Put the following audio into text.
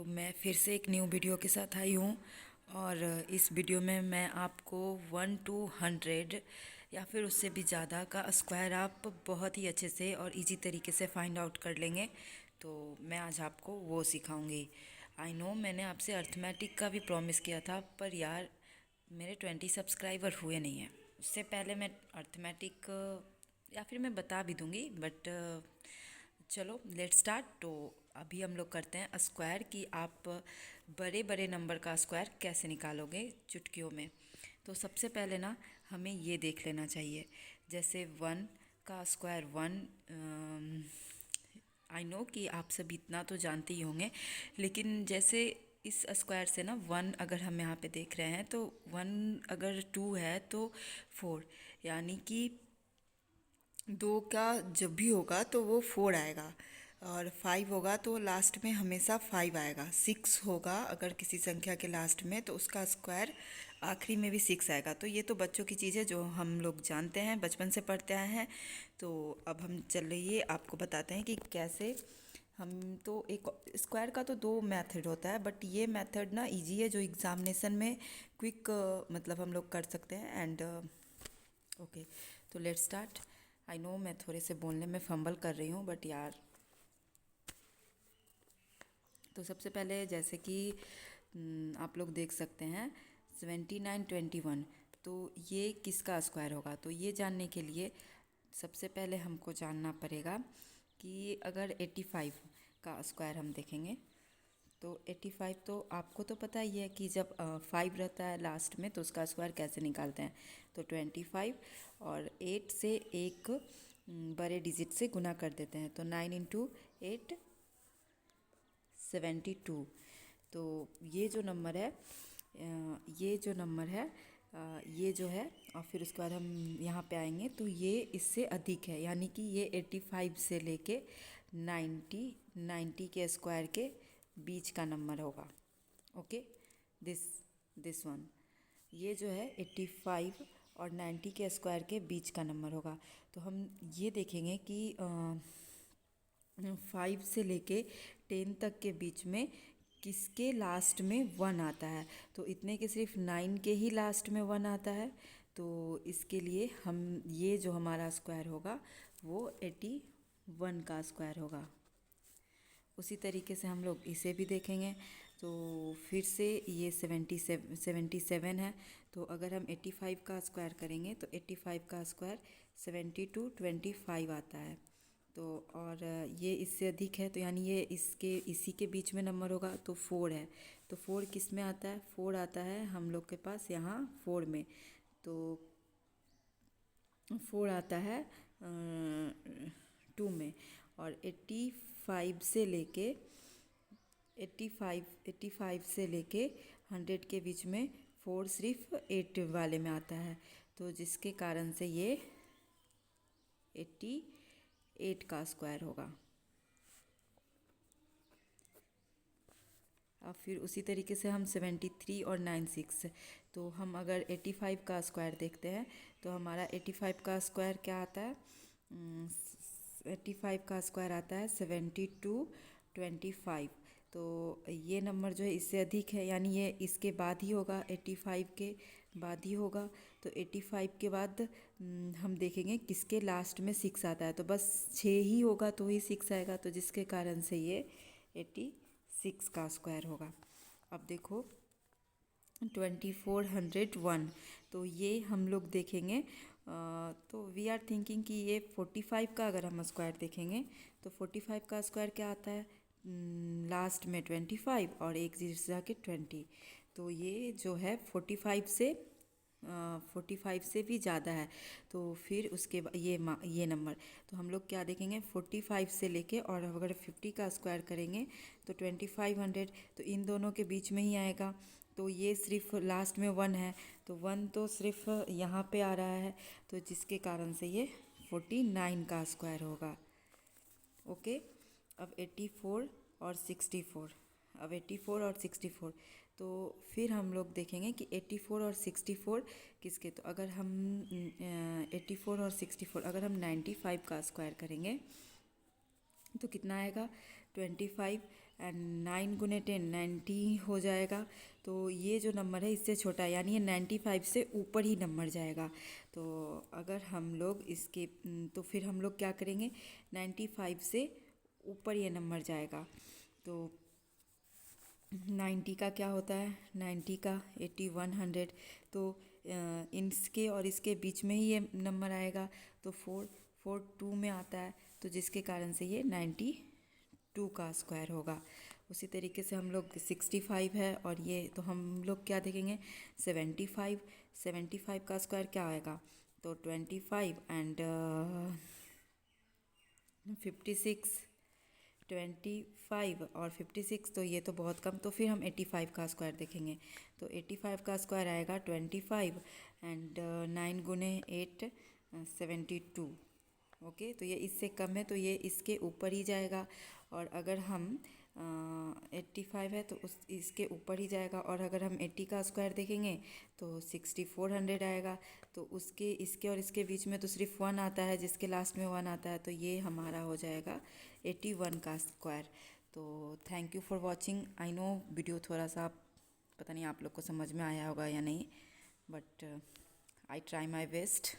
मैं फिर से एक न्यू वीडियो के साथ आई हूँ और इस वीडियो में मैं आपको 1 to 100 या फिर उससे भी ज़्यादा का स्क्वायर आप बहुत ही अच्छे से और इजी तरीके से फाइंड आउट कर लेंगे। तो मैं आज आपको वो सिखाऊंगी। आई नो मैंने आपसे अर्थमेटिक का भी प्रॉमिस किया था, पर यार मेरे 20 सब्सक्राइबर हुए नहीं हैं। उससे पहले मैं अर्थमेटिक या फिर मैं बता भी दूंगी, बट चलो लेट स्टार्ट। तो अभी हम लोग करते हैं स्क्वायर कि आप बड़े बड़े नंबर का स्क्वायर कैसे निकालोगे चुटकियों में। तो सबसे पहले ना हमें ये देख लेना चाहिए, जैसे 1 का स्क्वायर 1। आई नो कि आप सब इतना तो जानते ही होंगे, लेकिन जैसे इस स्क्वायर से ना 1 अगर हम यहाँ पे देख रहे हैं तो 1 अगर 2 है तो 4, यानी कि 2 का जब भी होगा तो वो 4 आएगा, और 5 होगा तो लास्ट में हमेशा 5 आएगा। 6 होगा अगर किसी संख्या के लास्ट में तो उसका स्क्वायर आखिरी में भी 6 आएगा। तो ये तो बच्चों की चीज़ है जो हम लोग जानते हैं, बचपन से पढ़ते आए हैं। तो अब हम चल रही है आपको बताते हैं कि कैसे हम, तो एक स्क्वायर का तो 2 मेथड होता है, बट ये मेथड ना इजी है जो एग्जामिनेशन में क्विक मतलब हम लोग कर सकते हैं। एंड ओके, तो लेट्स स्टार्ट। आई नो मैं थोड़े से बोलने में फंबल कर रही हूँ, बट यार तो सबसे पहले जैसे कि आप लोग देख सकते हैं 79 21, तो ये किसका स्क्वायर होगा। तो ये जानने के लिए सबसे पहले हमको जानना पड़ेगा कि अगर 85 का स्क्वायर हम देखेंगे तो 85, तो आपको तो पता ही है कि जब 5 रहता है लास्ट में तो उसका स्क्वायर कैसे निकालते हैं। तो 25 और 8 से एक बड़े डिजिट से गुना कर देते हैं, तो 9 × 8 72। तो ये जो नंबर है ये जो नंबर है ये जो है, और फिर उसके बाद हम यहाँ पे आएंगे तो ये इससे अधिक है, यानी कि ये 85 से लेके 90 के स्क्वायर के बीच का नंबर होगा। ओके, दिस दिस वन, ये जो है 85 और 90 के स्क्वायर के बीच का नंबर होगा। तो हम ये देखेंगे कि 5 से लेके 10 तक के बीच में किसके लास्ट में 1 आता है। तो इतने के सिर्फ 9 के ही लास्ट में 1 आता है। तो इसके लिए हम ये जो हमारा स्क्वायर होगा वो 81 का स्क्वायर होगा। उसी तरीके से हम लोग इसे भी देखेंगे। तो फिर से ये 77 है, तो अगर हम 85 का स्क्वायर करेंगे तो 85 का स्क्वायर 72 25 आता है। तो और ये इससे अधिक है, तो यानी ये इसके इसी के बीच में नंबर होगा, तो 4 है। तो 4 किस में आता है, 4 आता है हम लोग के पास यहाँ 4 में। तो 4 आता है 2 में। और 85 से लेके 100 के बीच में 4 सिर्फ 8 वाले में आता है, तो जिसके कारण से ये 88 का स्क्वायर होगा। अब फिर उसी तरीके से हम 73 और 96, तो हम अगर 85 का स्क्वायर देखते हैं तो हमारा 85 का स्क्वायर क्या आता है, 85 का स्क्वायर आता है 72 25। तो ये नंबर जो है इससे अधिक है, यानी ये इसके बाद ही होगा, 85 के बाद ही होगा। तो 85 के बाद हम देखेंगे किसके लास्ट में 6 आता है, तो बस 6 ही होगा तो ही 6 आएगा, तो जिसके कारण से ये 86 का स्क्वायर होगा। अब देखो 2401, तो ये हम लोग देखेंगे तो वी आर थिंकिंग कि ये 45 का अगर हम स्क्वायर देखेंगे तो 45 का स्क्वायर क्या आता है, लास्ट में 25 और एक जीरो जाके 20। तो ये जो है 45 से भी ज़्यादा है। तो फिर उसके बाद ये नंबर, तो हम लोग क्या देखेंगे 45 से लेके, और अगर 50 का स्क्वायर करेंगे तो 2500, तो इन दोनों के बीच में ही आएगा। तो ये सिर्फ लास्ट में 1 है, तो 1 तो सिर्फ यहाँ पे आ रहा है, तो जिसके कारण से ये 49 का स्क्वायर होगा। ओके, अब 84 और 64, अब 84 और 64, तो फिर हम लोग देखेंगे कि 84 और 64 किसके। तो अगर हम 84 और 64 अगर हम 95 का स्क्वायर करेंगे तो कितना आएगा, 25 एंड 9 × 10 90 हो जाएगा। तो ये जो नंबर है इससे छोटा है, यानी ये 95 से ऊपर ही नंबर जाएगा। तो अगर हम लोग इसके तो फिर हम लोग क्या करेंगे, 95 से ऊपर ये नंबर जाएगा। तो 90 का क्या होता है, 90 का 80 100, तो इसके और इसके बीच में ही ये नंबर आएगा। तो 4 2 में आता है, तो जिसके कारण से ये 92 का स्क्वायर होगा। उसी तरीके से हम लोग 65 है और ये, तो हम लोग क्या देखेंगे, 75 का स्क्वायर क्या आएगा, तो 25 एंड 56, 25 और 56, तो ये तो बहुत कम, तो फिर हम 85 का स्क्वायर देखेंगे। तो 85 का स्क्वायर आएगा 25 एंड 9 × 8 72। ओके, तो ये इससे कम है तो ये इसके ऊपर ही जाएगा। और अगर हम 85 है तो उस इसके ऊपर ही जाएगा। और अगर हम 80 का स्क्वायर देखेंगे तो 6400 आएगा। तो उसके इसके और इसके बीच में तो सिर्फ 1 आता है, जिसके लास्ट में 1 आता है, तो ये हमारा हो जाएगा 81 का स्क्वायर। तो thank you for watching. I know video थोड़ा सा पता नहीं आप लोग को समझ में आया होगा या नहीं, but I try my best.